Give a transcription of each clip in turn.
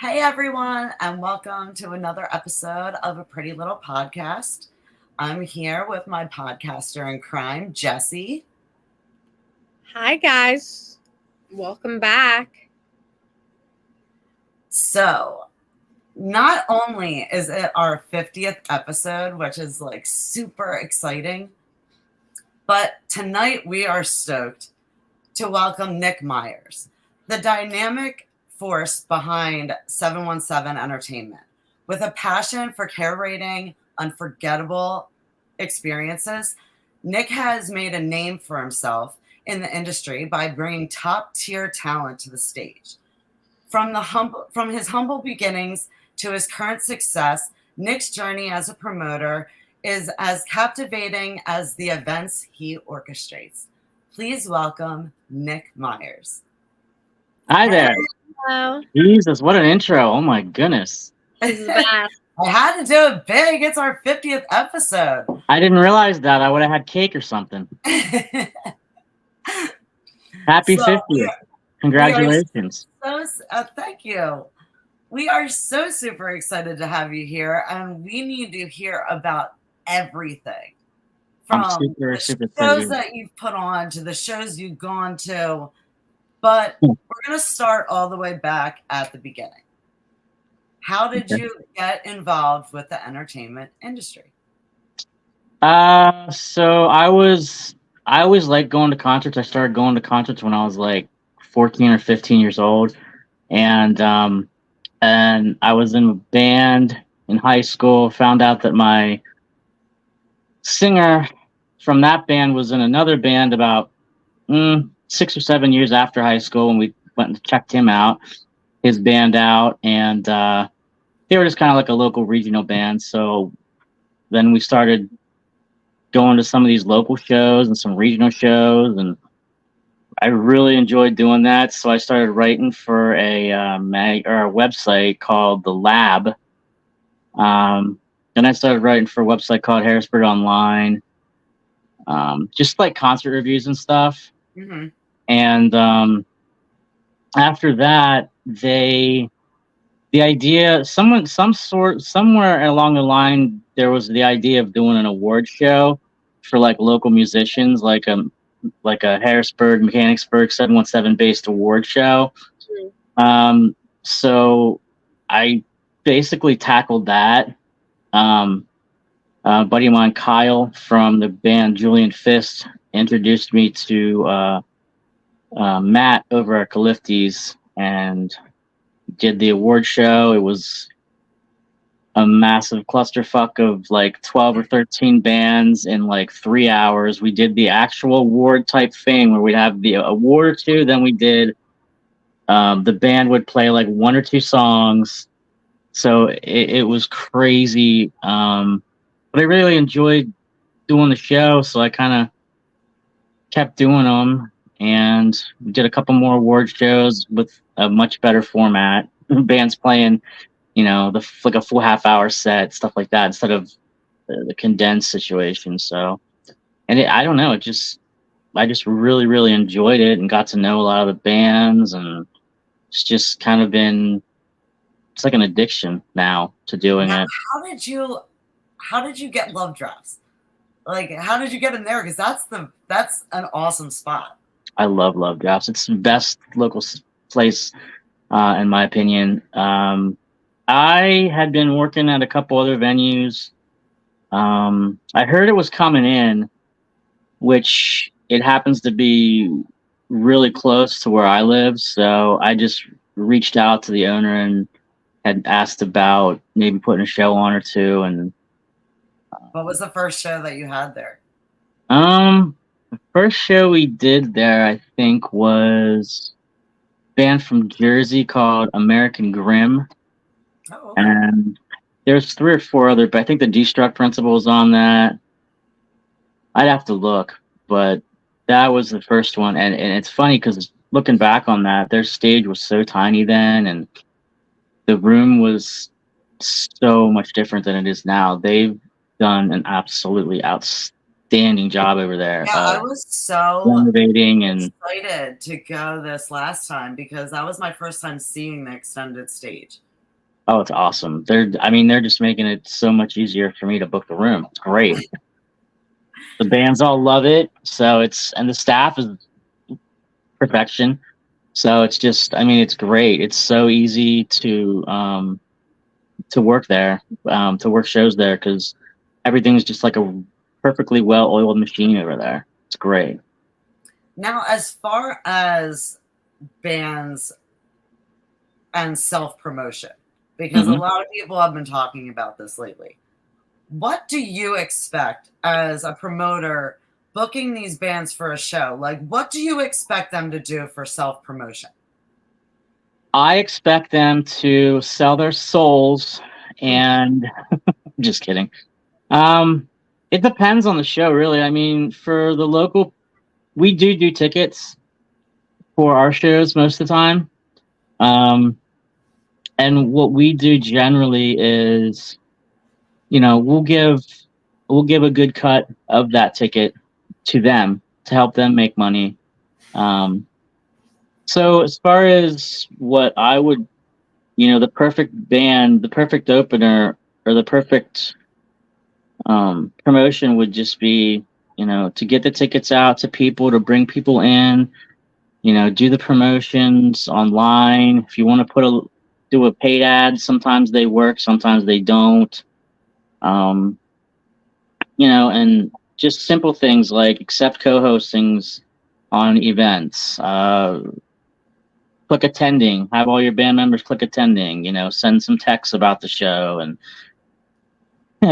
Hey everyone, and welcome to another episode of A Pretty Little Podcast. I'm here with my podcaster in crime, Jesse. Hi guys, welcome back. So, not only is it our 50th episode, which is like super exciting, but tonight we are stoked to welcome Nick Meyers, the dynamic force behind 717 Entertainment. With a passion for curating unforgettable experiences, Nick has made a name for himself in the industry by bringing top-tier talent to the stage. From his humble beginnings to his current success, Nick's journey as a promoter is as captivating as the events he orchestrates. Please welcome Nick Meyers. Hi there. Hello. Jesus, what an intro. Oh my goodness. This is bad. I had to do it big. It's our 50th episode. I didn't realize that. I would have had cake or something. Happy 50th. Congratulations. Thank you. We are so super excited to have you here, and we need to hear about everything. From super shows that you've put on to the shows you've gone to. But we're going to start all the way back at the beginning. How did you get involved with the entertainment industry? So I always liked going to concerts. I started going to concerts when I was like 14 or 15 years old. And I was in a band in high school, found out that my singer from that band was in another band about 6 or 7 years after high school, and we went and checked his band out, and they were just kind of like a local regional band. So then we started going to some of these local shows and some regional shows, and I really enjoyed doing that. So I started writing for a website called The Lab. Then I started writing for a website called Harrisburg Online, just like concert reviews and stuff. Mm-hmm. And after that, the idea, somewhere along the line, there was the idea of doing an award show for like local musicians, like a Harrisburg, Mechanicsburg 717 based award show. Mm-hmm. So I basically tackled that. A buddy of mine, Kyle, from the band Julian Fist, introduced me to Matt over at Califty's, and did the award show. It was a massive clusterfuck of like 12 or 13 bands in like 3 hours. We did the actual award type thing where we'd have the award or two. Then we did, the band would play like 1 or 2 songs. So it was crazy. But I really enjoyed doing the show. So I kind of kept doing them, and we did a couple more award shows with a much better format. Bands playing, like a full half-hour set, stuff like that, instead of the condensed situation. So, and I don't know, I just really, really enjoyed it and got to know a lot of the bands, and it's just kind of it's like an addiction now to doing it. How did you get Love Drafts? Like, how did you get in there? Because that's an awesome spot. I love Love Drafts. It's the best local place, in my opinion. I had been working at a couple other venues. I heard it was coming in, which it happens to be really close to where I live. So I just reached out to the owner and had asked about maybe putting a show on or two. And what was the first show that you had there? The first show we did there, I think, was a band from Jersey called American Grimm. Oh, okay. And there's 3 or 4 other, but I think the Destruct Principle was on that. I'd have to look, but that was the first one. And it's funny because looking back on that, their stage was so tiny then, and the room was so much different than it is now. They've done an absolutely outstanding job over there. Yeah, I was so renovating and excited to go this last time because that was my first time seeing the extended stage. Oh, it's awesome. They're just making it so much easier for me to book the room. It's great. The bands all love it. And the staff is perfection. So it's just, it's great. It's so easy to work there, to work shows there, because everything's just like a perfectly well-oiled machine over there. It's great. Now, as far as bands and self-promotion, because a lot of people have been talking about this lately, what do you expect as a promoter booking these bands for a show? Like, what do you expect them to do for self-promotion? I expect them to sell their souls and just kidding. It depends on the show, really. I mean, for the local, we do tickets for our shows most of the time. And what we do generally is, we'll give a good cut of that ticket to them to help them make money. So as far as what I would, the perfect band, the perfect opener, or the perfect promotion would just be, to get the tickets out to people, to bring people in, do the promotions online. If you want to do a paid ad, sometimes they work, sometimes they don't. And just simple things like accept co-hostings on events, click attending, have all your band members click attending, send some texts about the show, and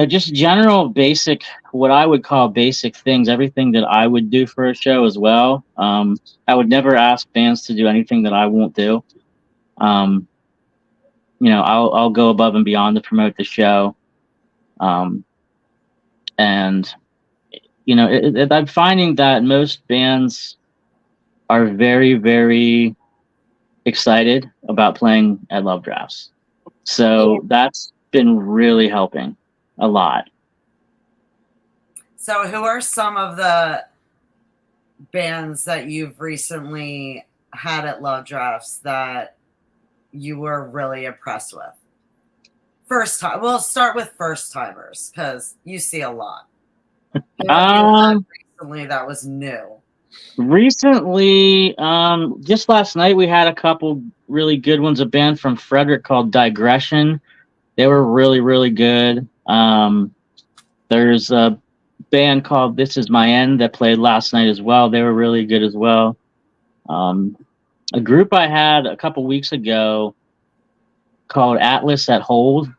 just general basic, what I would call basic things, everything that I would do for a show as well. I would never ask bands to do anything that I won't do. I'll go above and beyond to promote the show. And I'm finding that most bands are very, very excited about playing at Love Drafts. So that's been really helping a lot. So who are some of the bands that you've recently had at Love Drafts that you were really impressed with? First time. We'll start with first timers because you see a lot. Recently that was new. Recently, just last night we had a couple really good ones. A band from Frederick called Digression. They were really, really good. There's a band called This Is My End that played last night as well. They were really good as well. A group I had a couple weeks ago called Atlas at Hold.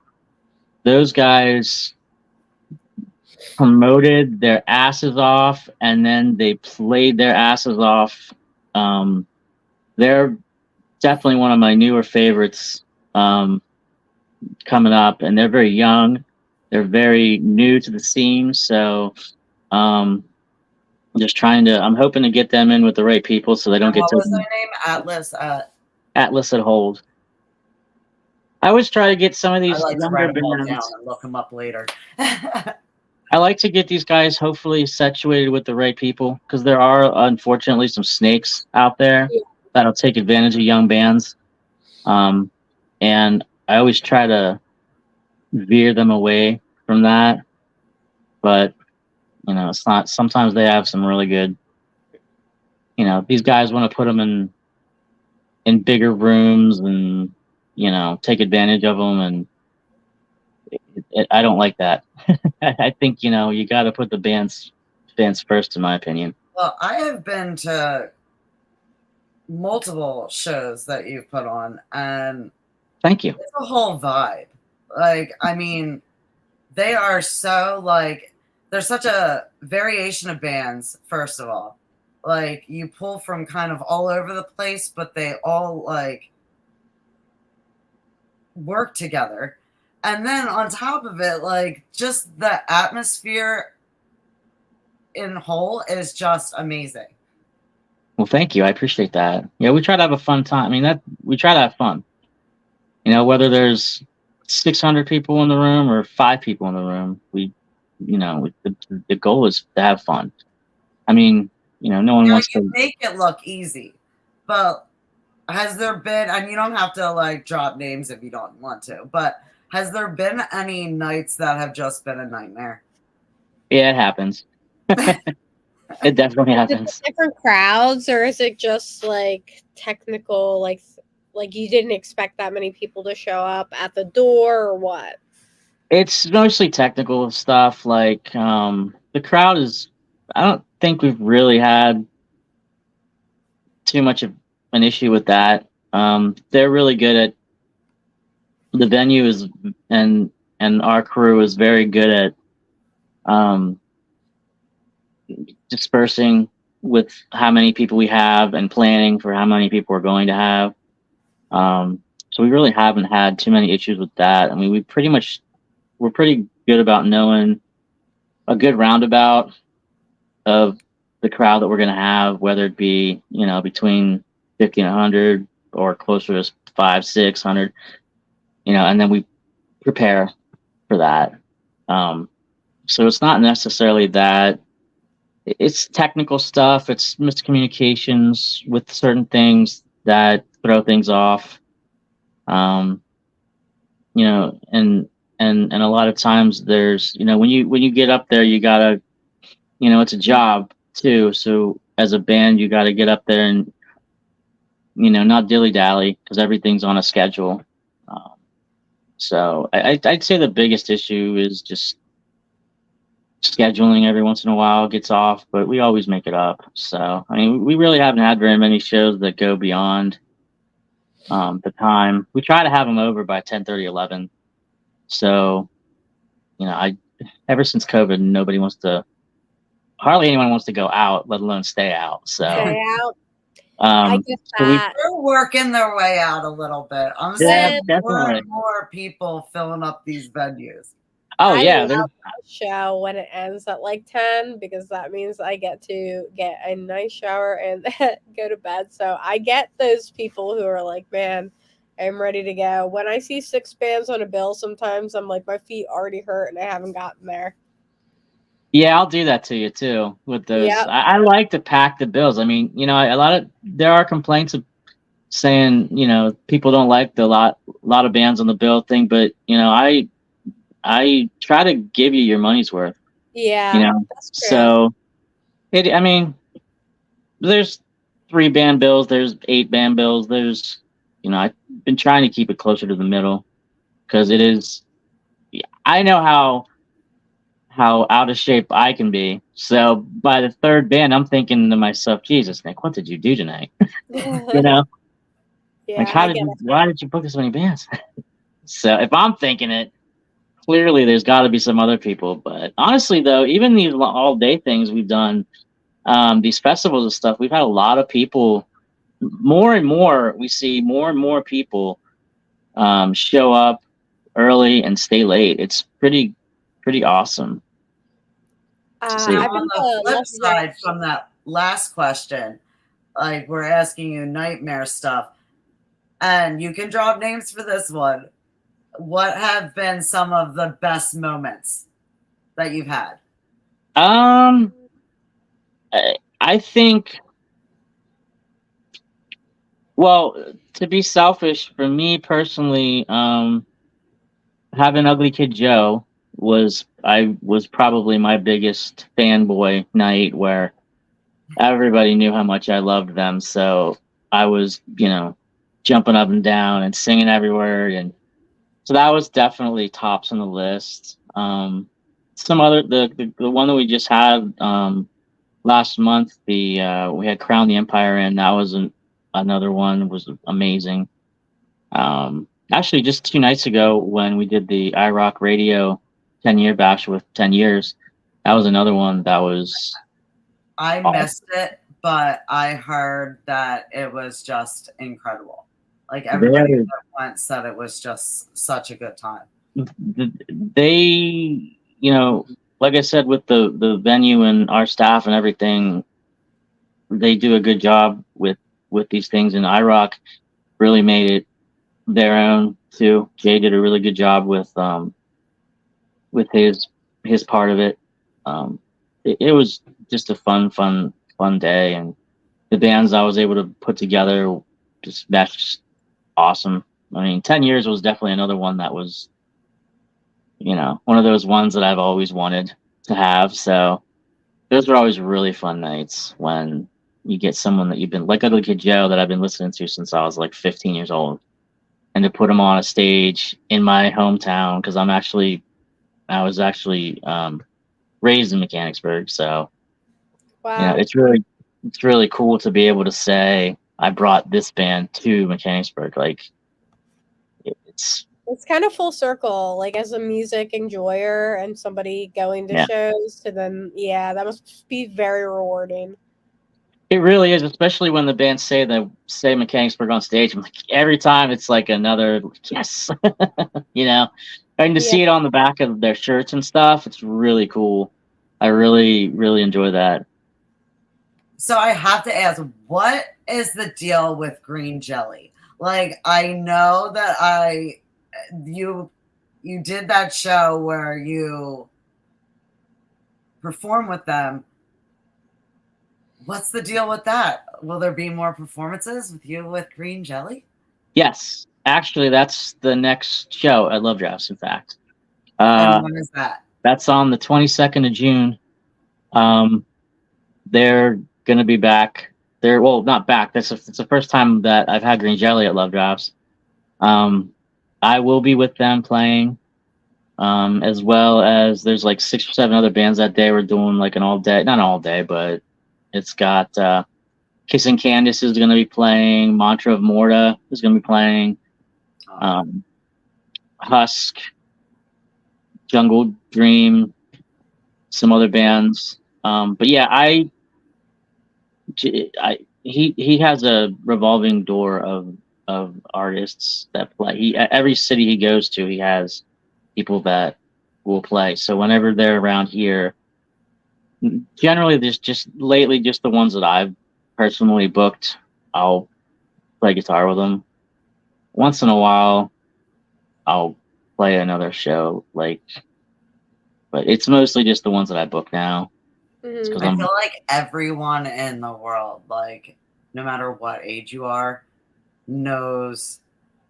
Those guys promoted their asses off, and then they played their asses off. They're definitely one of my newer favorites coming up, and they're very young. They're very new to the scene, so I'm hoping to get them in with the right people so they don't get. What was their name? Atlas at Hold. I always try to get some of these younger bands. Down and look them up later. I like to get these guys hopefully situated with the right people, because there are unfortunately some snakes out there that'll take advantage of young bands. And I always try to veer them away from that. But, it's not, sometimes they have some really good, these guys want to put them in bigger rooms and, take advantage of them. And I don't like that. I think, you got to put the bands first, in my opinion. Well, I have been to multiple shows that you've put on, and thank you. It's a whole vibe. Like, they are so there's such a variation of bands, first of all. Like, you pull from kind of all over the place, but they all work together. And then on top of it, just the atmosphere in whole is just amazing. Well, thank you. I appreciate that. Yeah, we try to have a fun time. We try to have fun. Whether there's 600 people in the room or 5 people in the room, the goal is to have fun. No one wants to make it look easy, but has there been, and you don't have to like drop names if you don't want to, but has there been any nights that have just been a nightmare? Yeah, it happens. It definitely Is it happens. different crowds, or is it just like technical, like you didn't expect that many people to show up at the door, or what? It's mostly technical stuff. Like the crowd is. I don't think we've really had too much of an issue with that. They're really good at the venue is and our crew is very good at um, dispersing with how many people we have and planning for how many people we're going to have. So we really haven't had too many issues with that. I mean, we're pretty good about knowing a good roundabout of the crowd that we're going to have, whether it be between 50 and 100 or closer to 500-600, and then we prepare for that. So it's not necessarily that. It's technical stuff. It's miscommunications with certain things that throw things off. Um, and a lot of times there's when you get up there, you gotta it's a job too. So as a band, you got to get up there and not dilly dally because everything's on a schedule. Um, so I'd say the biggest issue is just scheduling. Every once in a while gets off, but we always make it up. So I mean, we really haven't had very many shows that go beyond the time. We try to have them over by 10:30, 11. So I ever since COVID, hardly anyone wants to go out, let alone stay out. So Stay out. I get so that. They're working their way out a little bit. I'm yeah, seeing more definitely. and more people filling up these venues. Oh I yeah, love the show when it ends at like 10 because that means I get to get a nice shower and go to bed. So I get those people who are like, man, I'm ready to go. When I see 6 bands on a bill, sometimes I'm like, my feet already hurt and I haven't gotten there. yeah, I'll do that to you too with those. Yep. I like to pack the bills. I mean, there are complaints of saying people don't like the lot of bands on the bill thing, but I try to give you your money's worth. Yeah, that's true. So I mean, there's 3 band bills, there's 8 band bills, there's I've been trying to keep it closer to the middle because it is. I know how out of shape I can be. So by the 3rd band, I'm thinking to myself, Jesus, Nick, what did you do tonight? Yeah, Like I get it. why did you book this many bands? So if I'm thinking it, clearly there's got to be some other people. But honestly, though, even these all day things we've done, these festivals and stuff, we've had a lot of people. More and more, we see more and more people show up early and stay late. It's pretty awesome to see. I've On been the to flip Los side Angeles. from that last question, like we're asking you nightmare stuff, and you can drop names for this one. What have been some of the best moments that you've had? I think. Well, to be selfish, for me personally, having Ugly Kid Joe was probably my biggest fanboy night where everybody knew how much I loved them. So I was, jumping up and down and singing everywhere, and so that was definitely tops on the list. Some other the one that we just had last month, we had Crown the Empire, and that was another one was amazing. Actually, just 2 nights ago when we did the iRock Radio 10-year bash with 10 years, that was another one that was. I missed it, but I heard that it was just incredible. Like everybody that went said it was just such a good time. They, like I said, with the venue and our staff and everything, they do a good job with these things, and iRock really made it their own too. Jay did a really good job with his part of it. It was just a fun day, and the bands I was able to put together that's just awesome. I mean, 10 years was definitely another one that was, one of those ones that I've always wanted to have. So those are always really fun nights when you get someone that you've been, like Ugly Kid Joe, that I've been listening to since I was like 15 years old, and to put them on a stage in my hometown, because I was actually raised in Mechanicsburg. So Wow. it's really cool to be able to say I brought this band to Mechanicsburg. Like it's It's kind of full circle, like as a music enjoyer and somebody going to yeah, shows to then, yeah, that must be very rewarding. it really is, especially when the bands say Mechanicsburg on stage. I'm like, every time it's like another yes, and to Yeah. see it on the back of their shirts and stuff, it's really cool. I really, really enjoy that. So I have to ask, what is the deal with green jelly? Like, I know that you did that show where you perform with them. What's the deal with that? Will there be more performances with you with green jelly? Yes, actually, that's the next show at Love Drafts. In fact, And when is that? that's on the 22nd of June. They're gonna be back. Not back. It's the first time that I've had green jelly at Love Drafts. I will be with them playing, as well as there's like 6 or 7 other bands that day. We're doing like an all day, not all day, but it's got Kissing Candice is gonna be playing. Mantra of Morta is gonna be playing. Husk, Jungle Dream, some other bands. But yeah, he has a revolving door of artists that play. Every city he goes to, he has people that will play. So whenever they're around here, generally there's just lately just the ones that I've personally booked. I'll play guitar with them. Once in a while, I'll play another show, but it's mostly just the ones that I book now. Mhm. I feel like everyone in the world, like no matter what age you are, knows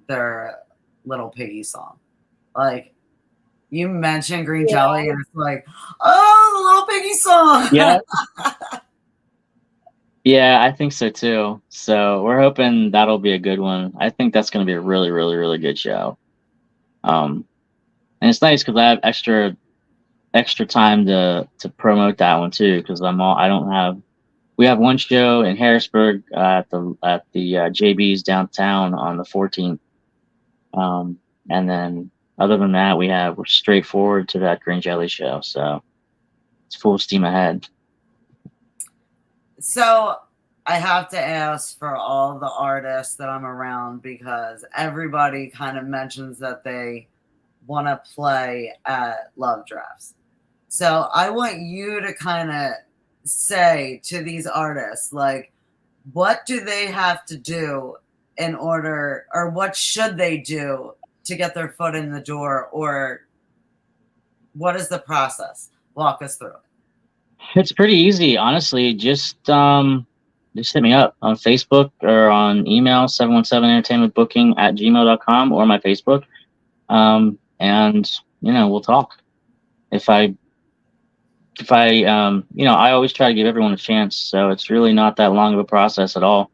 their Little Piggy song. Like you mentioned green jelly, and it's like, oh, the Little Piggy song. Yeah. Yeah, I think so too. So we're hoping that'll be a good one. I think that's going to be a really, really, really good show. And it's nice because I have extra time to promote that one too. Because we have one show in Harrisburg at the JB's downtown on the 14th. And then other than that, we're straight forward to that Green Jelly show. So it's full steam ahead. So I have to ask for all the artists that I'm around, because everybody kind of mentions that they want to play at Love Drafts. So I want you to kind of say to these artists, like, what do they have to do in order, or what should they do to get their foot in the door, or what is the process? Walk us through it. It's pretty easy, honestly. Just hit me up on Facebook or on email, 717entertainmentbooking@gmail.com, or my Facebook. And we'll talk. If I I always try to give everyone a chance, so it's really not that long of a process at all.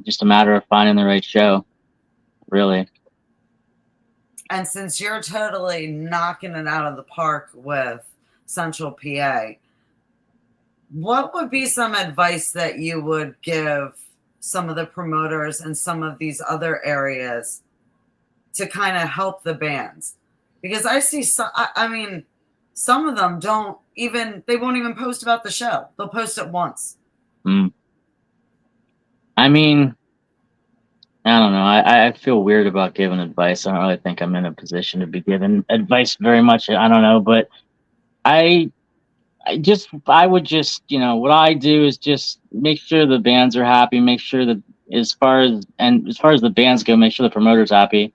Just a matter of finding the right show, really. And since you're totally knocking it out of the park with Central PA, what would be some advice that you would give some of the promoters in some of these other areas to kind of help the bands? Because I see some, I mean, some of them they won't even post about the show. They'll post it once. I mean, I don't know. I feel weird about giving advice. I don't really think I'm in a position to be giving advice very much. I don't know, but I would just, what I do is just make sure the bands are happy, make sure that as far as the bands go, make sure the promoter's happy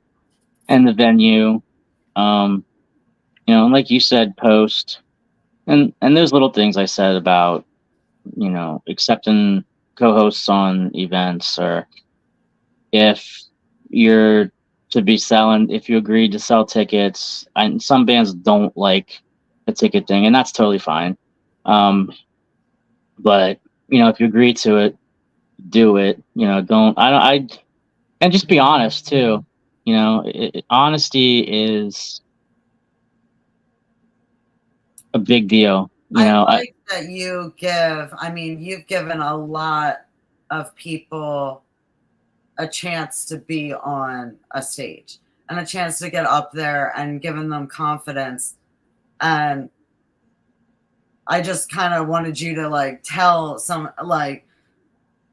and the venue. And like you said, post and those little things I said about, accepting co-hosts on events, or if you're to be selling, if you agreed to sell tickets, and some bands don't like the ticket thing, and that's totally fine. But if you agree to it, do it. Don't and just be honest too. Honesty is a big deal. I like that you've given a lot of people a chance to be on a stage and a chance to get up there and giving them confidence. And I just kind of wanted you to tell some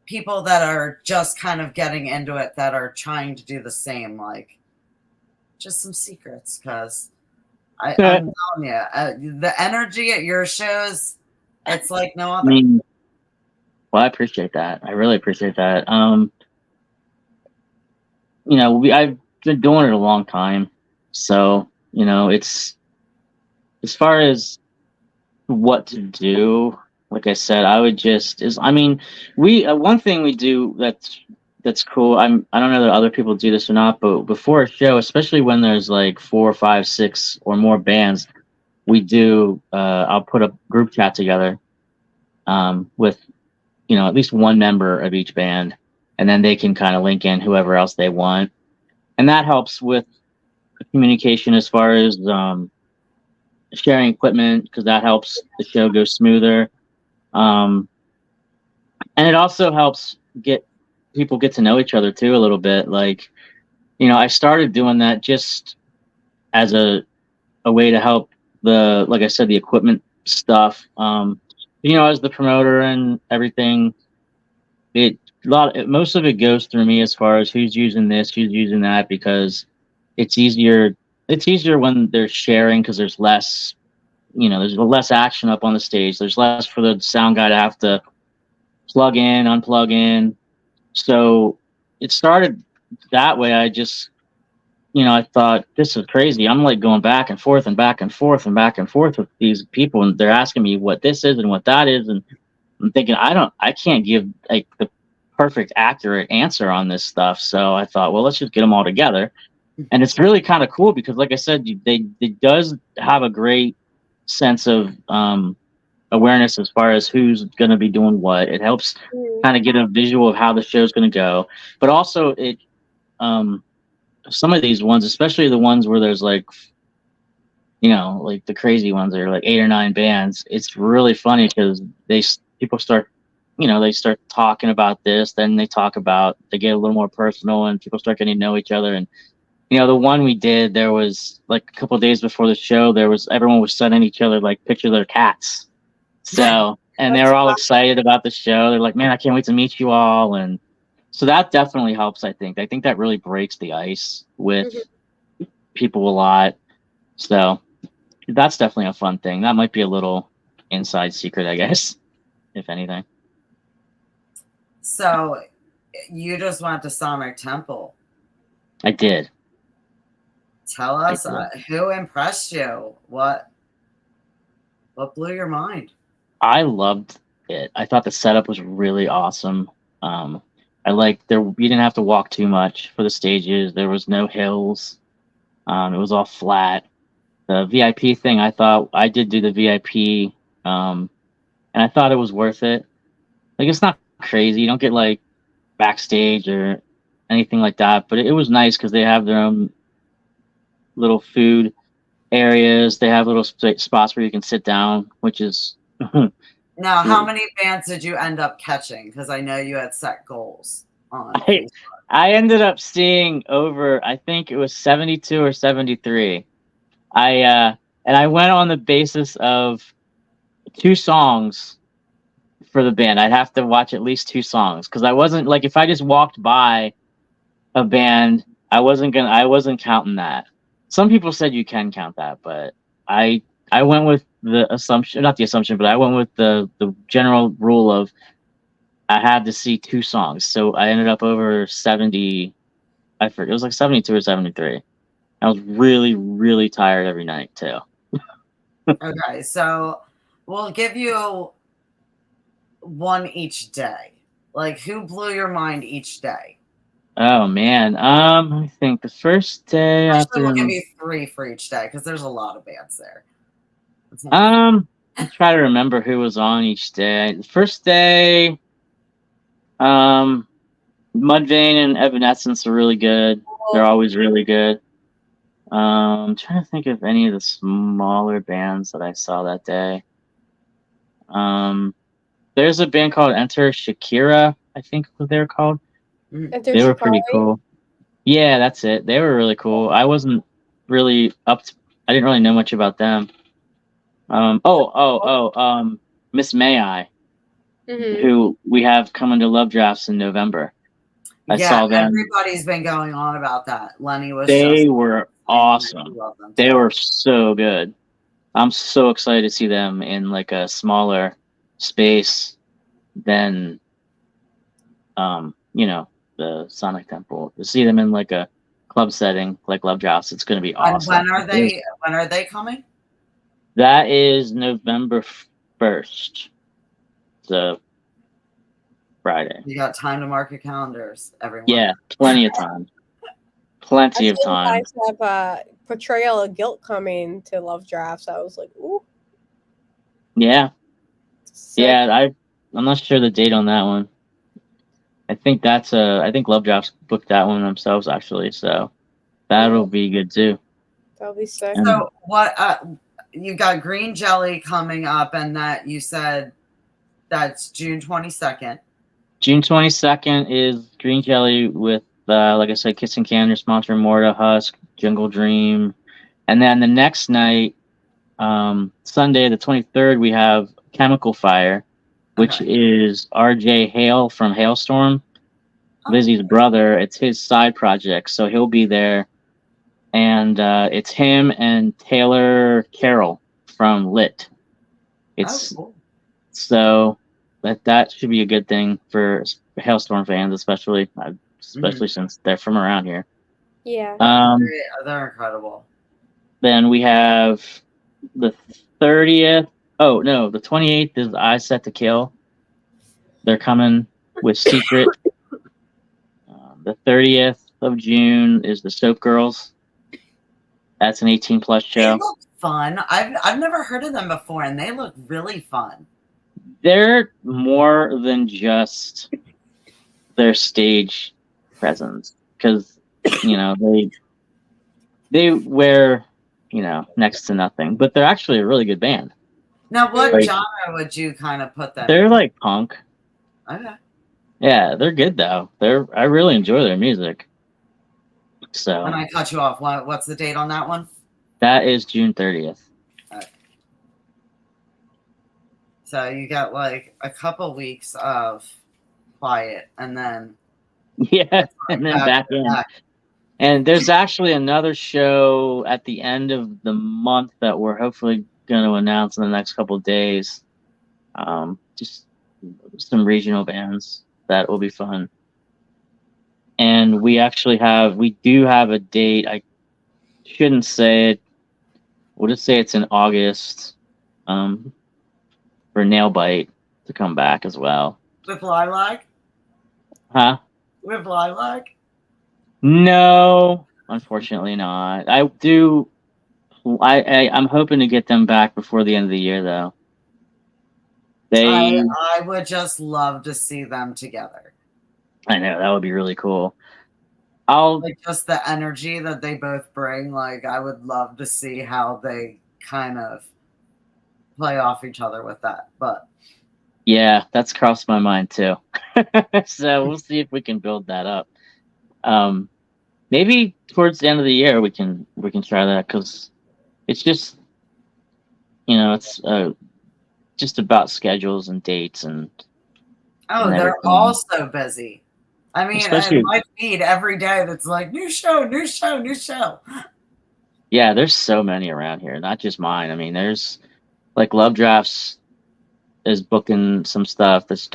people that are just kind of getting into it, that are trying to do the same, just some secrets, because I'm telling you, the energy at your shows, it's like no other. Well, I appreciate that. I really appreciate that. I've been doing it a long time, so it's, as far as what to do. Like I said, I would we one thing we do that's cool. I don't know that other people do this or not, but before a show, especially when there's 4, 5, 6 or more bands, we do. I'll put a group chat together, with at least one member of each band, and then they can kind of link in whoever else they want, and that helps with communication as far as sharing equipment, because that helps the show go smoother. And it also helps people get to know each other too a little bit. I started doing that just as a way to help like I said, the equipment stuff. As the promoter and everything, most of it goes through me as far as who's using this, who's using that, because it's easier. It's easier when they're sharing, because there's less, there's less action up on the stage. There's less for the sound guy to have to plug in, unplug in. So it started that way. I just, I thought, this is crazy. I'm going back and forth and back and forth and back and forth with these people, and they're asking me what this is and what that is, and I'm thinking, I can't give the perfect, accurate answer on this stuff. So I thought, well, let's just get them all together. And it's really kind of cool because, like I said, it does have a great sense of awareness as far as who's going to be doing what. It helps kind of get a visual of how the show's going to go. But also, some of these ones, especially the ones where there's the crazy ones, that are 8 or 9 bands. It's really funny because people start, they start talking about this, then they get a little more personal, and people start getting to know each other. And the one we did, there was a couple of days before the show, everyone was sending each other pictures of their cats. So, and they were all excited about the show. They're like, man, I can't wait to meet you all. And so that definitely helps, I think. I think that really breaks the ice with people a lot. So that's definitely a fun thing. That might be a little inside secret, I guess, if anything. So you just went to Sonic Temple. I did. Tell us, who impressed you? What blew your mind? I loved it. I thought the setup was really awesome. You didn't have to walk too much for the stages. There was no hills. It was all flat. The VIP thing, I did do the VIP, and I thought it was worth it. It's not crazy. You don't get backstage or anything like that, but it was nice because they have their own little food areas. They have little spots where you can sit down, which is. Now, how many bands did you end up catching? Because I know you had set goals on Facebook. I ended up seeing over, I think it was 72 or 73. And I went on the basis of 2 songs for the band. I'd have to watch at least 2 songs, because I wasn't if I just walked by a band, I wasn't counting that. Some people said you can count that, but I went with the assumption, not the assumption, but I went with the general rule of I had to see 2 songs. So I ended up over 70. I forget, it was 72 or 73. I was really, really tired every night too. Okay, so we'll give you one each day. Who blew your mind each day? Oh man. I think the first day Actually, after we'll give you 3 for each day because there's a lot of bands there. It's only I'll try to remember who was on each day. The first day, um Mudvayne and Evanescence are really good. They're always really good. I'm trying to think of any of the smaller bands that I saw that day. There's a band called Enter Shakira, I think what they're called. Enter They were pretty Shikari. cool. Yeah, that's it. They were really cool. I wasn't really I didn't really know much about them. Miss May I, Mm-hmm. who we have coming to Love Drafts in November. I Yeah, saw them. everybody's been going on about that. Lenny was They just were saying that he awesome. loved them They too. were so good. I'm so excited to see them in like a smaller space than the Sonic Temple. To see them in like a club setting like Love Drafts, it's gonna be And awesome. when are they coming? That is November 1st. So Friday. You got time to mark your calendars, everyone. Yeah, plenty of time. Plenty of I saw time. you guys have a Portrayal of Guilt coming to Love Drafts. I was like, ooh. Yeah. Sick. Yeah, I'm not sure the date on that one. I think I think Love Drafts booked that one themselves actually, so that'll be good too. That'll be sick. And So what? You got Green Jelly coming up, and that you said that's June 22nd. June 22nd is Green Jelly with, like I said, Kissing Candy sponsor Morta, Husk, Jungle Dream. And then the next night, Sunday the 23rd, we have Chemical Fire, which is RJ Hale from Hailstorm, Lizzie's brother. It's his side project, so he'll be there. And it's him and Taylor Carroll from Lit. It's cool. So that should be a good thing for Hailstorm fans, especially since they're from around here. Yeah. They're incredible. Then we have the 30th. Oh no, the 28th is I Set to Kill. They're coming with Secret. The 30th of June is the Soap Girls. That's an 18+ show. They look fun. I've never heard of them before, and they look really fun. They're more than just their stage presence, because they wear next to nothing, but they're actually a really good band. Now, what genre would you kind of put them They're in? like punk. Okay. Yeah, they're good though. I really enjoy their music. So When I cut you off, what's the date on that one? that is June 30th. Okay. So you got like a couple weeks of quiet, and then Yeah, and then back in. And there's actually another show at the end of the month that we're hopefully going to announce in the next couple of days. Just some regional bands that will be fun. And we do have a date. I shouldn't say it. We'll just say it's in August for Nail Bite to come back as well. With Lilac? Huh? With Lilac? No, unfortunately not. I'm hoping to get them back before the end of the year, though. I would just love to see them together. I know, that would be really cool. Like just the energy that they both bring. Like, I would love to see how they kind of play off each other with that. But yeah, that's crossed my mind too. So we'll see if we can build that up. Maybe towards the end of the year we can try that, because it's just it's just about schedules and dates and they're all so busy. I mean, especially my feed every day that's like new show. Yeah, there's so many around here, not just mine. I mean, there's like Love Drafts is booking some stuff that's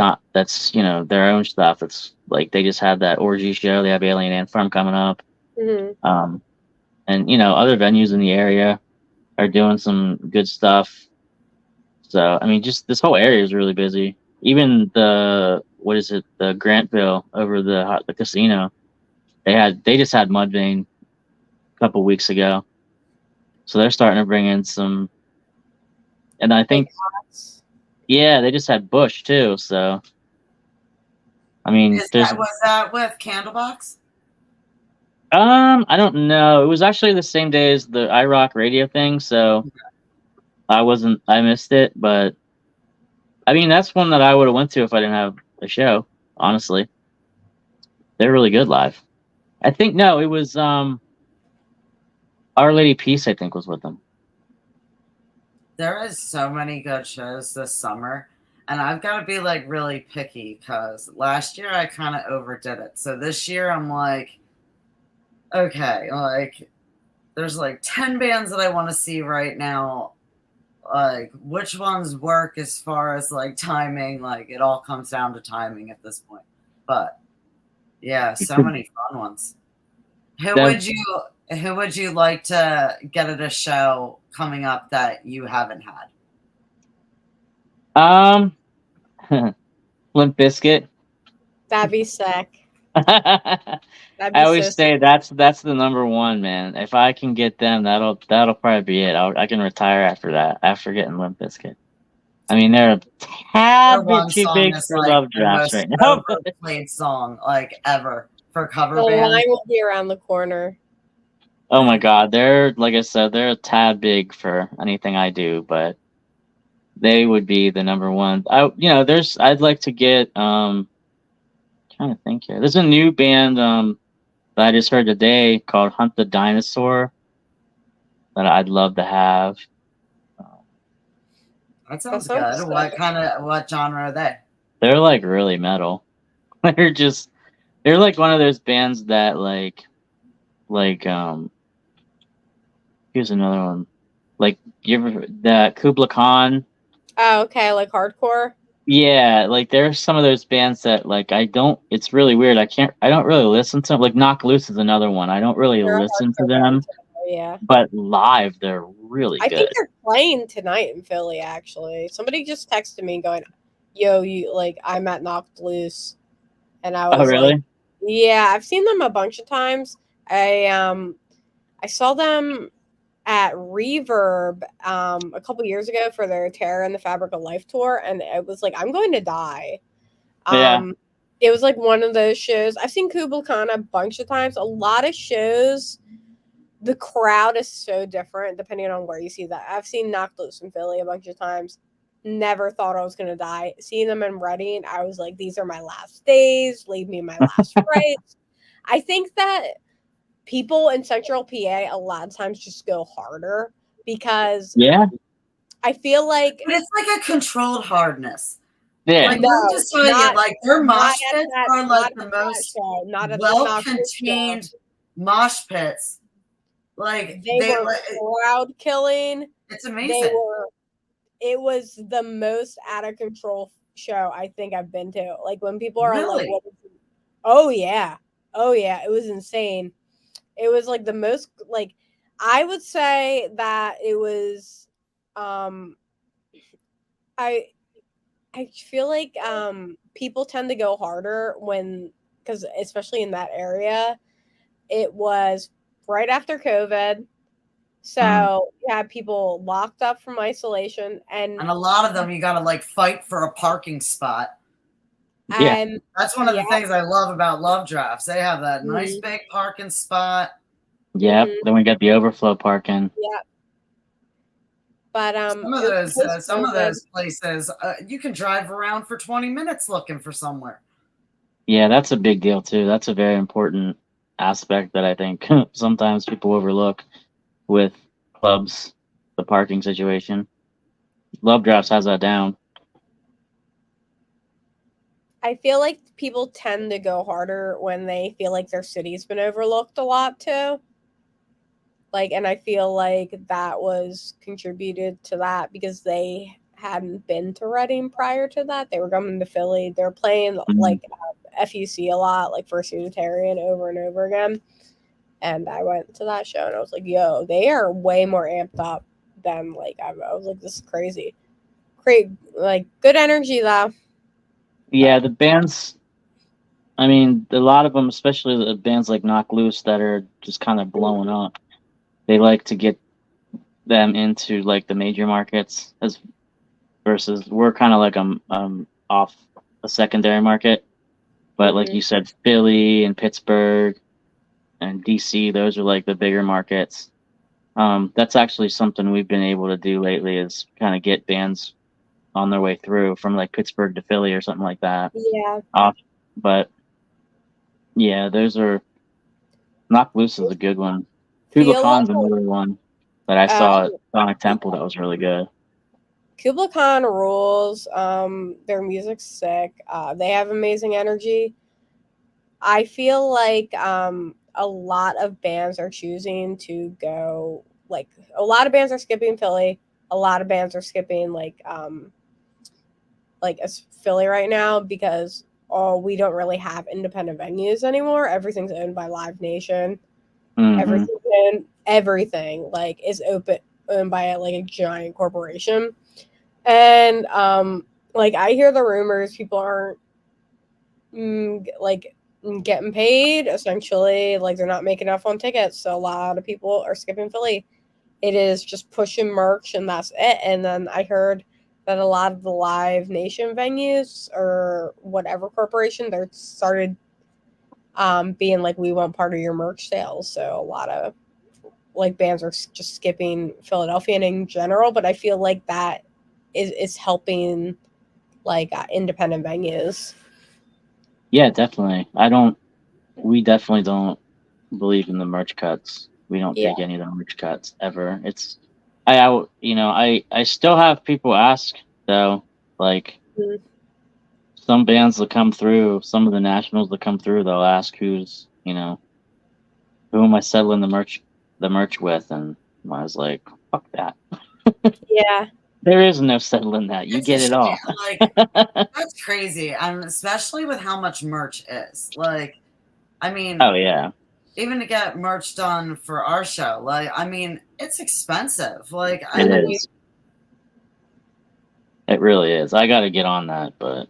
their own stuff. It's like they just had that orgy show. They have Alien Ant Farm coming up. Mm-hmm. And other venues in the area are doing some good stuff. So I mean, just this whole area is really busy. Even the Grantville over the casino, They just had Mudvayne a couple weeks ago, so they're starting to bring in some. And I think, yeah, they just had Bush too. So, I mean, was that with Candlebox? I don't know. It was actually the same day as the iRock radio thing, so I missed it. But I mean, that's one that I would have went to if I didn't have a show. Honestly, they're really good live. I think no, it was Our Lady Peace. I think was with them. There is so many good shows this summer, and I've got to be like really picky because last year I kind of overdid it. So this year I'm like, okay, like there's like 10 bands that I want to see right now. Like which ones work as far as like timing? Like it all comes down to timing at this point. But yeah, so many fun ones. Who would you like to get at a show coming up that you haven't had? Limp Bizkit. That'd be sick. I always say that's the number one, man. If I can get them, that'll probably be it. I can retire after that. After getting Limp Bizkit. I mean, they're a tad bit too big for like Love Drafts right now. Overplayed song like ever for cover band. The line will be around the corner. Oh my god, they're like I said, they're a tad big for anything I do, but they would be the number one. I'd like to get trying to think here. There's a new band that I just heard today called Hunt the Dinosaur that I'd love to have. That sounds good. What genre are they? They're like really metal. They're like one of those bands that like here's another one. Like that Kubla Khan. Oh, okay, like hardcore. Yeah, like there's some of those bands that like it's really weird. I don't really listen to them. Like Knock Loose is another one. I don't really listen to them. Yeah. But live they're really good. I think they're playing tonight in Philly actually. Somebody just texted me going, "Yo, I'm at Knock Loose." And I was Oh, really? like, yeah, I've seen them a bunch of times. I saw them at Reverb a couple years ago for their Terror and the Fabric of Life tour, and it was like, I'm going to die. Yeah. It was like one of those shows. I've seen Kubla Khan a bunch of times. A lot of shows, the crowd is so different depending on where you see that. I've seen Knocked Loose in Philly a bunch of times. Never thought I was going to die. Seeing them in Reading, I was like, these are my last days. Leave me my last rites. I think that people in Central PA a lot of times just go harder because I feel like it's like a controlled hardness. Yeah, like I'm just telling you, like their mosh pits are like the most well-contained mosh pits. Like they were crowd killing. It's amazing. It was the most out of control show I think I've been to. Like when people are like, "Oh yeah, it was insane." It was like the most, like, I would say that it was, I feel like people tend to go harder because especially in that area, it was right after COVID. So you had people locked up from isolation, and a lot of them you got to like fight for a parking spot. And that's one of the things I love about Love Drafts. They have that nice big parking spot. Yep. Then we got the overflow parking. Yeah. But some of those places you can drive around for 20 minutes looking for somewhere. Yeah, that's a big deal too. That's a very important aspect that I think sometimes people overlook with clubs, the parking situation. Love Drafts has that down. I feel like people tend to go harder when they feel like their city's been overlooked a lot too. Like, and I feel like that was contributed to that because they hadn't been to Reading prior to that. They were coming to Philly. They were playing like FUC a lot, like First Unitarian over and over again. And I went to that show and I was like, yo, they are way more amped up than like, I was like, this is crazy. Great, like good energy though. Yeah, the bands I mean, a lot of them, especially the bands like Knock Loose that are just kind of blowing up, they like to get them into like the major markets as versus we're kind of like off a secondary market. But like Mm-hmm. you said, Philly and Pittsburgh and DC, those are like the bigger markets. That's actually something we've been able to do lately is kind of get bands on their way through from like Pittsburgh to Philly or something like that. Yeah. But yeah, those are Knock Loose is a good one. Kubla Feel Khan's like another one that I uh, saw at Sonic yeah. Temple that was really good. Kubla Khan rules. Their music's sick. They have amazing energy. I feel like a lot of bands are choosing to go like a lot of bands are skipping Philly. A lot of bands are skipping like Philly right now because we don't really have independent venues anymore. Everything's owned by Live Nation. Hmm. Everything like is owned by like a giant corporation. And like I hear the rumors people aren't like getting paid essentially, like they're not making enough on tickets, so a lot of people are skipping Philly. It is just pushing merch and that's it. And then I heard that a lot of the Live Nation venues or whatever corporation they're started being like we want part of your merch sales, so a lot of like bands are just skipping Philadelphia in general, but I feel like that is helping like independent venues. Yeah, definitely. We definitely don't believe in the merch cuts. We don't Yeah. take any of the merch cuts ever. I still have people ask though, like Mhm. some bands that come through, some of the nationals that come through, they'll ask who am I settling the merch with, and I was like, fuck that. Yeah. There is no settling that. You It's a get it shame. all. Like, that's crazy. And especially with how much merch is. Like, I mean, Oh yeah, even to get merch done for our show, like, I mean, it's expensive. Like, it and is. It really is. I got to get on that, but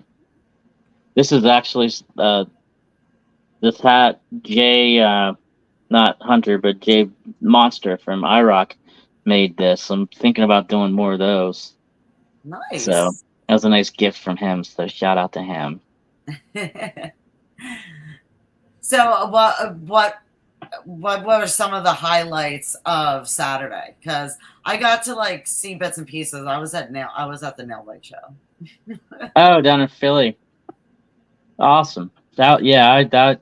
this is actually this hat Jay, not Hunter, but Jay Monster from iRock made this. I'm thinking about doing more of those. So nice. that was a nice gift from him. So shout out to him. So, what were some of the highlights of Saturday? Because I got to like see bits and pieces. I was at the Nail Light show. Oh, down in Philly. Awesome. That yeah, I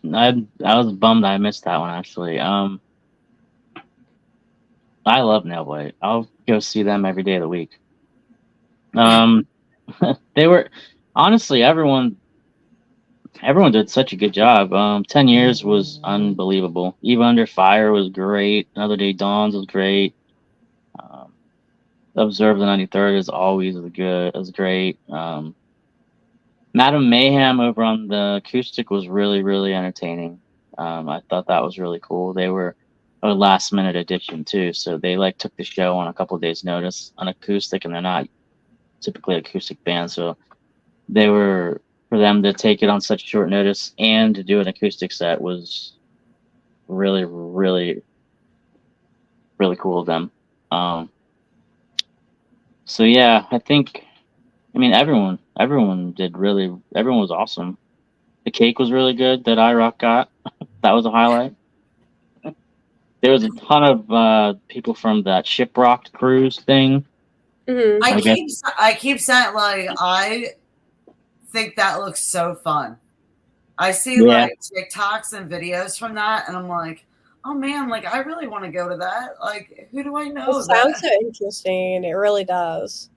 was bummed I missed that one actually. I love Nail White. I'll go see them every day of the week. Um, they were honestly everyone did such a good job. 10 years was unbelievable. Eva Under Fire was great. Another Day Dawns was great. Um, Observe the 93rd is always good. Was great. Madam Mayhem over on the acoustic was really really entertaining. I thought that was really cool. They were a last minute addition too, so they like took the show on a couple of days notice on acoustic, and they're not typically acoustic band, so they were for them to take it on such short notice and to do an acoustic set was really, really, really cool of them. Um, so yeah, I mean, everyone was awesome. The cake was really good that iRock got. That was a highlight. There was a ton of people from that Shiprocked cruise thing. Mm-hmm. I guess. I keep saying like I think that looks so fun. I see Yeah, like TikToks and videos from that, and I'm like, oh man, like I really want to go to that. Like, who do I It know sounds that? so interesting. It really does.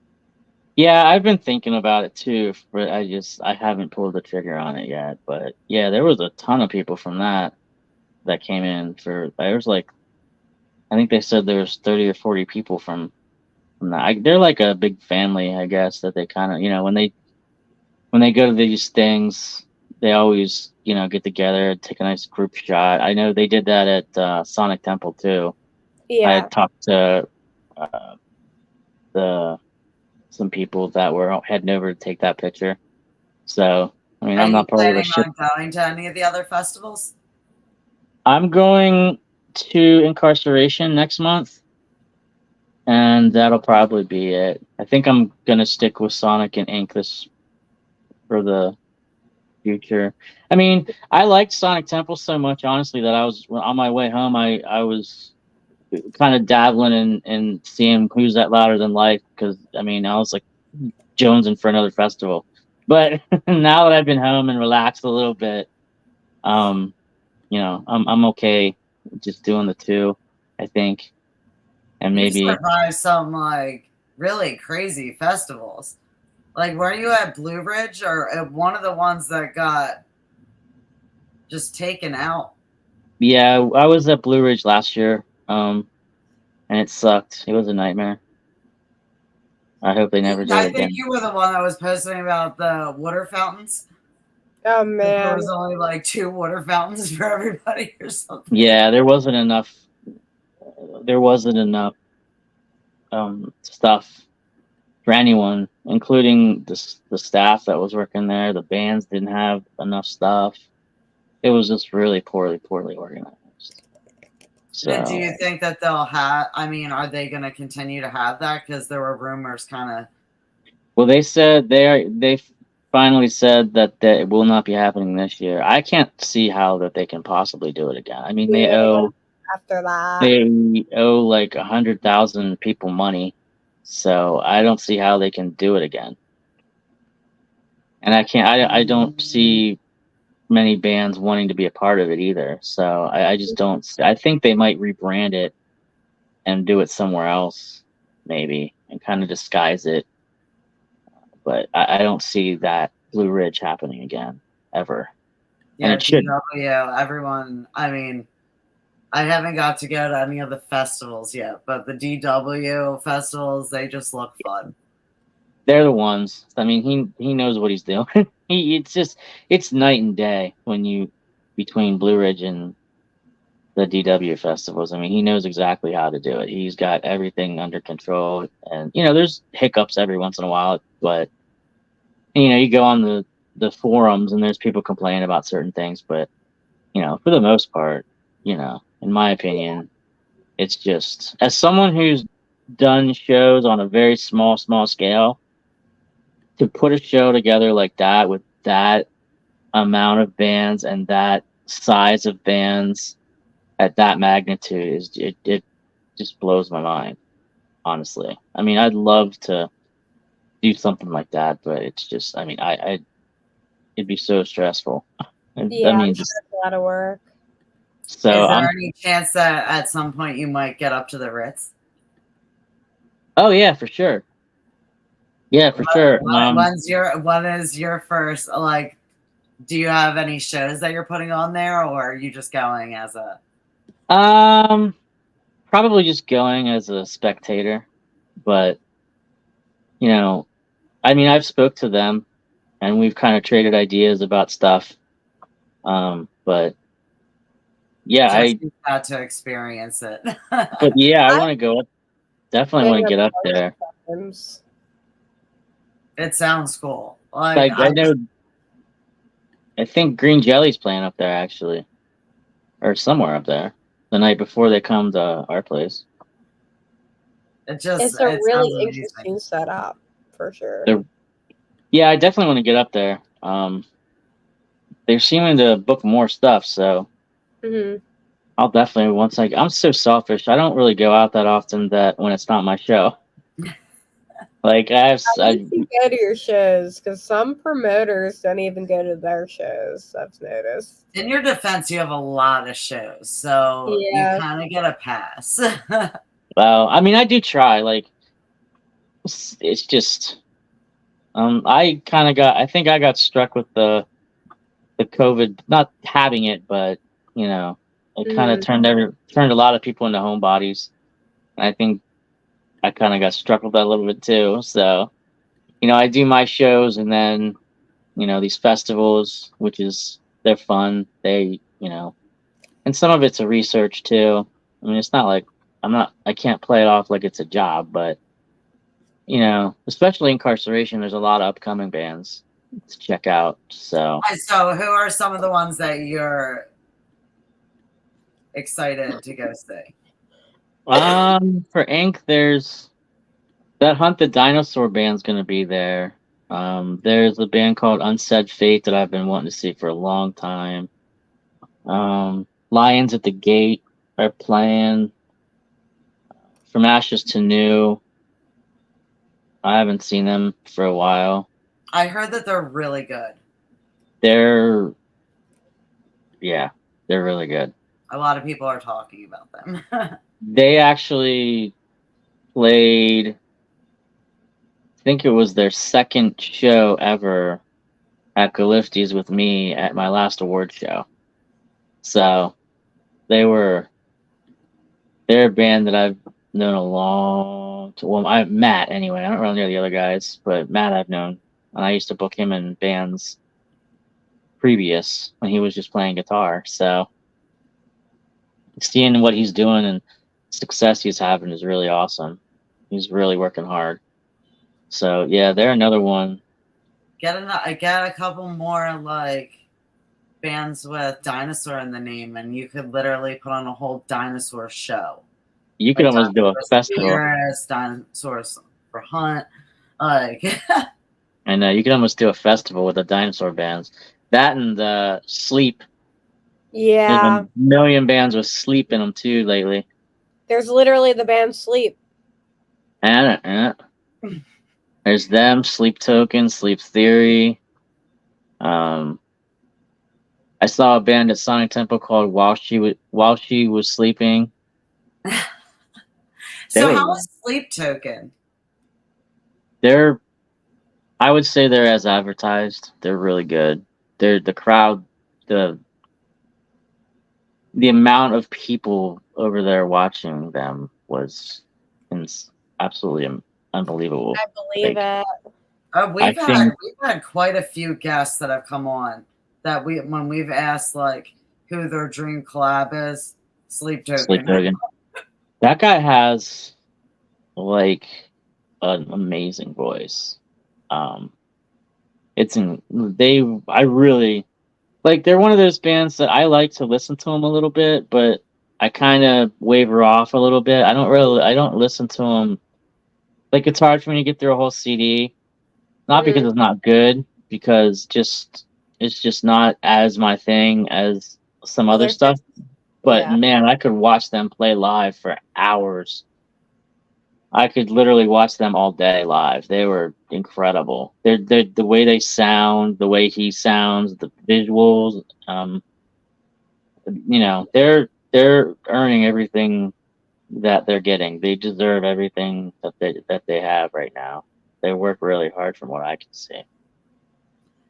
yeah, I've been thinking about it too, but I haven't pulled the trigger on it yet. But yeah, there was a ton of people from that came in for. There was like I think they said there was 30 or 40 people from that. They're like a big family, I guess, that they kind of when they go to these things, they always get together, take a nice group shot. I know they did that at Sonic Temple too. I Yeah. had talked to uh, the some people that were heading over to take that picture. So I mean, Are I'm you not part of a planning ship. on going to any of the other festivals? I'm going to Incarceration next month, and that'll probably be it. I think I'm gonna stick with Sonic and Ink this for the future. I mean, I liked Sonic Temple so much, honestly, that I was on my way home. I was kind of dabbling in seeing who's that louder than life, because I mean, I was like jonesing for another festival. But now that I've been home and relaxed a little bit, um, I'm okay just doing the two, I think, and You've maybe. survived some like really crazy festivals. Like, were you at Blue Ridge or at one of the ones that got just taken out? Yeah, I was at Blue Ridge last year, and it sucked. It was a nightmare. I hope they never do I it think again. you were the one that was posting about the water fountains. Oh That there man. was only like 2 water fountains for everybody or something. Yeah, there wasn't enough. There wasn't enough stuff for anyone, including the staff that was working there. The bands didn't have enough stuff. It was just really poorly organized. Do So, you think that they'll have? I mean, are they going to continue to have that? Because there were rumors, kind of. well, they said they finally said that it will not be happening this year. I can't see how that they can possibly do it again. I mean, Yeah. After that. they owe like 100,000 people money, so I don't see how they can do it again. And I don't see many bands wanting to be a part of it either. So I just don't. I think they might rebrand it and do it somewhere else, maybe, and kind of disguise it. But I don't see that Blue Ridge happening again ever, and Yeah, it should. DW, everyone. I mean, I haven't got to go to any of the festivals yet, but the DW festivals, they just look fun. They're the ones. I mean, he knows what he's doing. It's night and day when you between Blue Ridge and the DW festivals. I mean, he knows exactly how to do it. He's got everything under control, and there's hiccups every once in a while, but you go on the forums and there's people complaining about certain things, but for the most part, in my opinion, it's just, as someone who's done shows on a very small scale, to put a show together like that with that amount of bands and that size of bands at that magnitude it just blows my mind, honestly. I mean, I'd love to do something like that, but it's just, I mean, I it'd be so stressful. I Yeah, I'm mean, sure just it's a lot of work. so Is there I'm. any chance that at some point you might get up to the Ritz? Oh yeah, for sure. Yeah, for sure. When is your first, like, do you have any shows that you're putting on there, or are you just going as a? Um, Probably just going as a spectator, but I mean, I've spoke to them and we've kind of traded ideas about stuff. But yeah, Just got to experience it. but yeah, I I've want to go up. Definitely been want to a get up bunch there. of times. It sounds cool. Like, Like I know, I think Green Jelly's playing up there actually, or somewhere up there the night before they come to our place. It's a it sounds really amazing. interesting setup for sure. Yeah, I definitely want to get up there. They're seeming to book more stuff, so Hmm. I'll definitely I'm so selfish. I don't really go out that often that when it's not my show. Like I need to go to your shows because some promoters don't even go to their shows. I've noticed. In your defense, you have a lot of shows, so you Yeah. kind of get a pass. well, I mean, I do try. Like it's just, I think I got struck with the COVID, not having it, but it kind of Mm. turned a lot of people into homebodies. And I think I kind of got struck with that a little bit too. So, I do my shows and then, these festivals, which is, they're fun. And some of it's a research too. I mean, it's not like I can't play it off like it's a job, but, especially Incarceration, there's a lot of upcoming bands. to check out. So So who are some of the ones that you're excited to go see? for Ink, there's that Hunt the Dinosaur band's gonna be there. There's a band called Unsaid Fate that I've been wanting to see for a long time. Lions at the Gate are playing. From Ashes to New. I haven't seen them for a while. I heard that they're really good. They're really good. A lot of people are talking about them. They actually played, I think it was their second show ever at Galiftes with me at my last award show. So they're a band that I've known a long time. Well, Matt anyway. I don't really know the other guys, but Matt I've known. And I used to book him in bands previous when he was just playing guitar. So seeing what he's doing and success he's having is really awesome. He's really working hard. So yeah, they're another one. Get a couple more like bands with dinosaur in the name, and you could literally put on a whole dinosaur show. You could Like almost do a festival. Dinosaurs for Hunt. Like And you could almost do a festival with the dinosaur bands. That and Sleep. There's Yeah. a million bands with Sleep in them too lately. There's literally the band Sleep. And there's them, Sleep Token, Sleep Theory. I saw a band at Sonic Temple called While She Was Sleeping. So how is Sleep Token? I would say they're as advertised. They're really good. They're the crowd, the amount of people over there watching them was absolutely unbelievable. I believe it. We've had quite a few guests that have come on that when we've asked like who their dream collab is, Sleep Token. Sleep Token. That guy has like an amazing voice. I really like, they're one of those bands that I like to listen to them a little bit, but I kind of waver off a little bit. I don't listen to them. Like, it's hard for me to get through a whole CD. Not because it's not good, because it's just not as my thing as some other stuff. But man, I could watch them play live for hours. I could literally watch them all day live. They were incredible. They're the way they sound, the way he sounds, the visuals. They're earning everything that they're getting. They deserve everything that they have right now. They work really hard, from what I can see.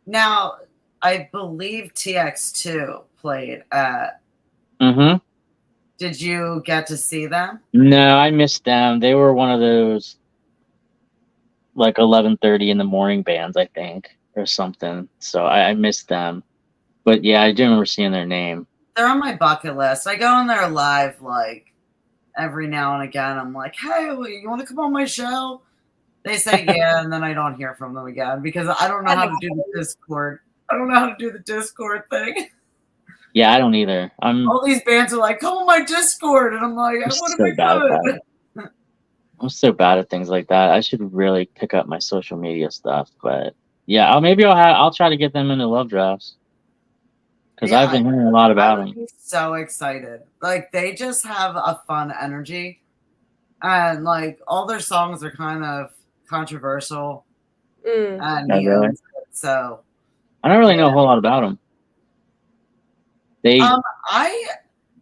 Now, I believe TX2 played at. Mm-hmm. Did you get to see them? No, I missed them. They were one of those like 11:30 in the morning bands, I think, or something. So I missed them. But yeah, I do remember seeing their name. They're on my bucket list. I go on there live like every now and again. I'm like, hey, you want to come on my show? They say yeah, and then I don't hear from them again because I don't know how to do the Discord. I don't know how to do the Discord thing. Yeah, I don't either. All these bands are like, come on my Discord, and I'm like, I want to be good. I'm so bad at things like that. I should really pick up my social media stuff. But yeah, I'll try to get them into Love Drafts, because I've been hearing a lot about them. So excited! Like, they just have a fun energy, and like all their songs are kind of controversial. And really? So I don't really know a whole lot about them. I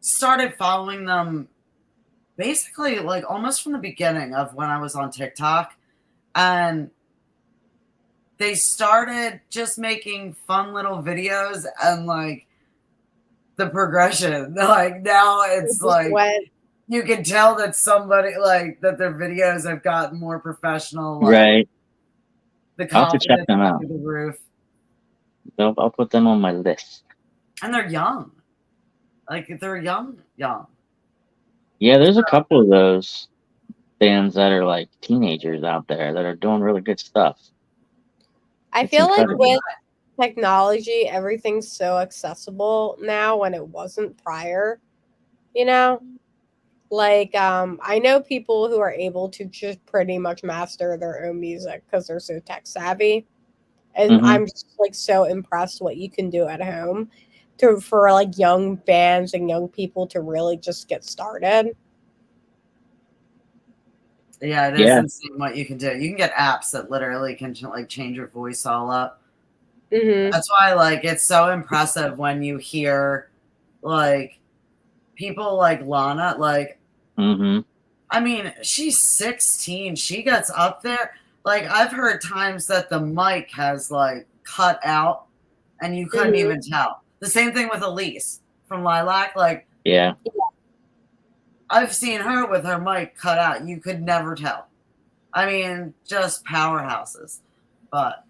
started following them basically like almost from the beginning of when I was on TikTok, and they started just making fun little videos, and like the progression, like now it's like you can tell that somebody like that their videos have gotten more professional, like, right? The I'll have to check them out. Through the roof. I'll put them on my list. And they're young. Like, they're young. Yeah, there's a couple of those bands that are like teenagers out there that are doing really good stuff. I It's feel like incredible. with technology, everything's so accessible now when it wasn't prior, you know? Like, I know people who are able to just pretty much master their own music because they're so tech savvy. And Hmm. I'm just like so impressed what you can do at home to for like young bands and young people to really just get started. Yeah, it is Yeah. insane what you can do. You can get apps that literally can like change your voice all up. Mm-hmm. That's why like it's so impressive when you hear like people like Lana, like Hmm. I mean, she's 16. She gets up there. Like I've heard times that the mic has like cut out and you couldn't Mm-hmm. even tell. The same thing with Elise from Lilac. Like Yeah. I've seen her with her mic cut out. You could never tell. I mean, just powerhouses. But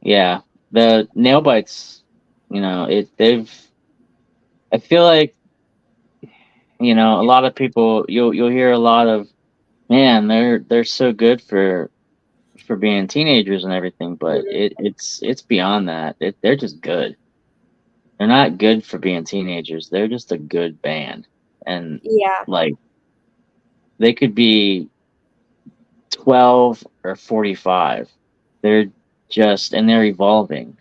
Yeah. The nail bites, they've I feel like, a lot of people you'll hear a lot of, man, they're so good for being teenagers and everything, but it's beyond that. They're just good. They're not good for being teenagers. They're just a good band. And Yeah. like they could be 12 or 45. They're and they're evolving.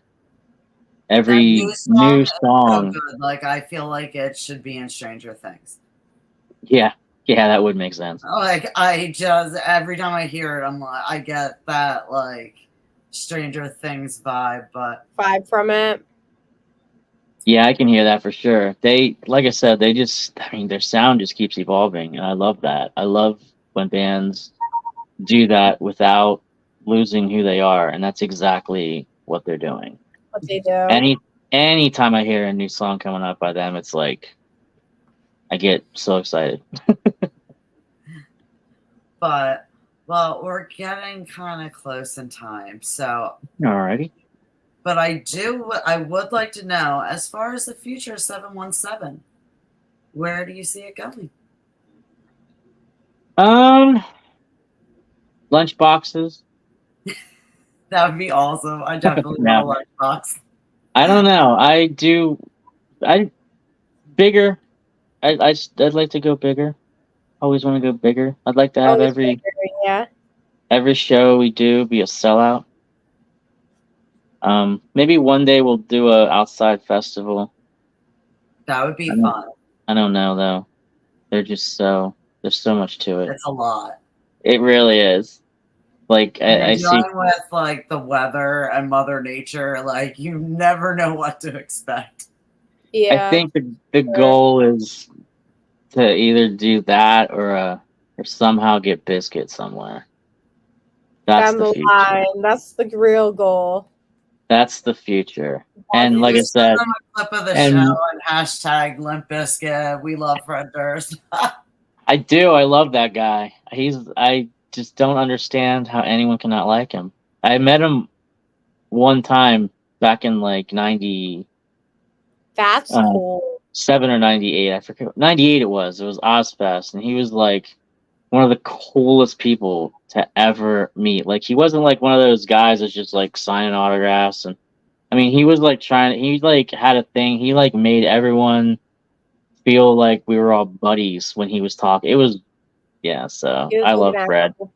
that new Every song new is so song, good. Like I feel like it should be in Stranger Things. yeah, yeah, that would make sense. Like I just every time I hear it, I'm like I get that like Stranger Things vibe. But Vibe from it. Yeah, I can hear that for sure. They, like I said, I mean, their sound just keeps evolving, and I love that. I love when bands do that without losing who they are, and that's exactly what they're doing. What they do. Anytime I hear a new song coming up by them, it's like I get so excited. but well, we're getting kind of close in time. So, Alrighty. but I would like to know as far as the future of 717, where do you see it going? Um, lunch boxes. That would be awesome. I definitely No, want a lunchbox. I don't know. I bigger. I'd like to go bigger. Always want to go bigger. I'd like to have Always every bigger, yeah. every show we do be a sellout. Maybe one day we'll do a outside festival. That would be I don't fun. I don't know though. There's so much to it. It's a lot. It really is. Like And I see. dealing with like the weather and Mother Nature, like you never know what to expect. I Yeah. think the Sure. goal is to either do that or somehow get Biscuit somewhere. That's Down the the future. line. That's the real goal. That's the future. That's And You like I just send said, them a clip of the show and and hashtag Limp Bizkit. We love Fred Durst. I do. I love that guy. I just don't understand how anyone cannot like him. I met him one time back in like 90, That's uh, cool. 7 or 98. I forget. 98 it was. It was Ozfest. And he was like one of the coolest people to ever meet. Like he wasn't like one of those guys that's just like signing autographs. And I mean, he was like he like had a thing. He like made everyone feel like we were all buddies when he was talking. It was, yeah, so He was I like love an Fred. actual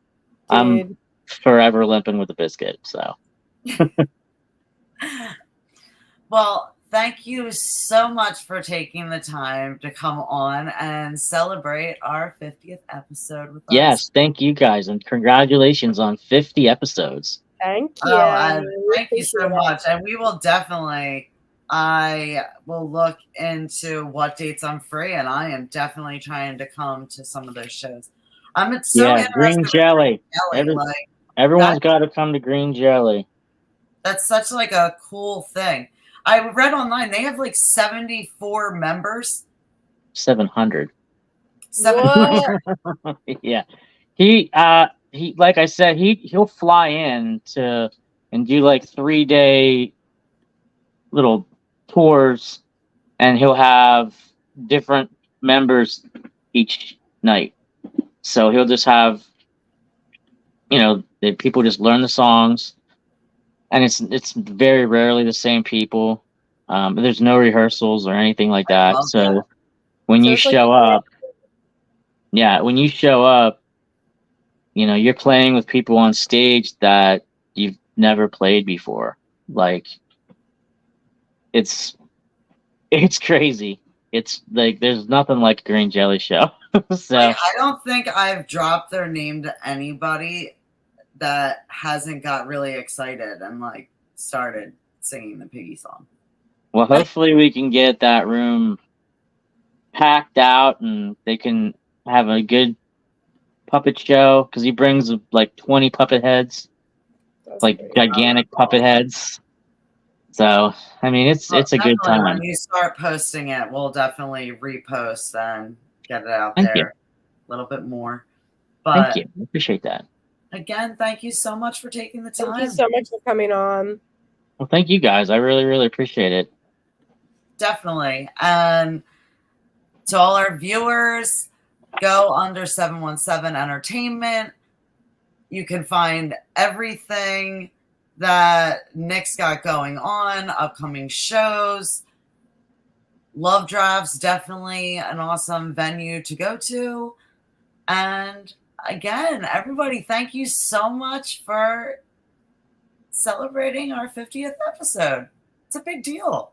I'm dude. forever limping with a biscuit. So Well, thank you so much for taking the time to come on and celebrate our 50th episode with us. yes, thank you guys, and congratulations on 50 episodes. Thank you. Oh, and We thank you so appreciate much. And we will definitely, I will look into what dates I'm free, and I am definitely trying to come to some of those shows. I'm so Yeah, interested green in Green jelly. Jelly. Like Everyone's that, got to come to green jelly. that's such like a cool thing. I read online they have like 74 members. 700. What? 700. Yeah, he like I said, he'll fly in to and do like 3 day little tours, and he'll have different members each night. So he'll just have, the people just learn the songs, and it's very rarely the same people. There's no rehearsals or anything like that. Love that. So when So you it's like show up, yeah, when you show up, you're playing with people on stage that you've never played before. Like it's it's crazy. It's like there's nothing like a green jelly show. So Like, I don't think I've dropped their name to anybody that hasn't got really excited and like started singing the Piggy song. well, hopefully we can get that room packed out and they can have a good puppet show because he brings like 20 puppet heads, that's like pretty gigantic puppet heads. So I mean, it's Well, it's a good definitely time. when you start posting it, we'll definitely repost and get it out Thank there you. a little bit more. Thank But you. I appreciate that. again, thank you so much for taking the Thank you time. so much for coming on. Well, thank you guys. I really, really appreciate it. Definitely. And to all our viewers, go under 717 Entertainment. You can find everything that Nick's got going on, upcoming shows. Love Drafts, definitely an awesome venue to go to. And again, everybody, thank you so much for celebrating our 50th episode. It's a big deal.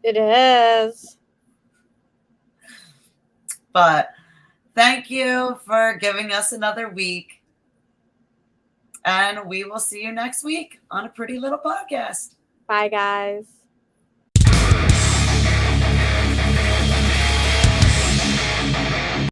It is. But thank you for giving us another week. And we will see you next week on a pretty little podcast. Bye, guys.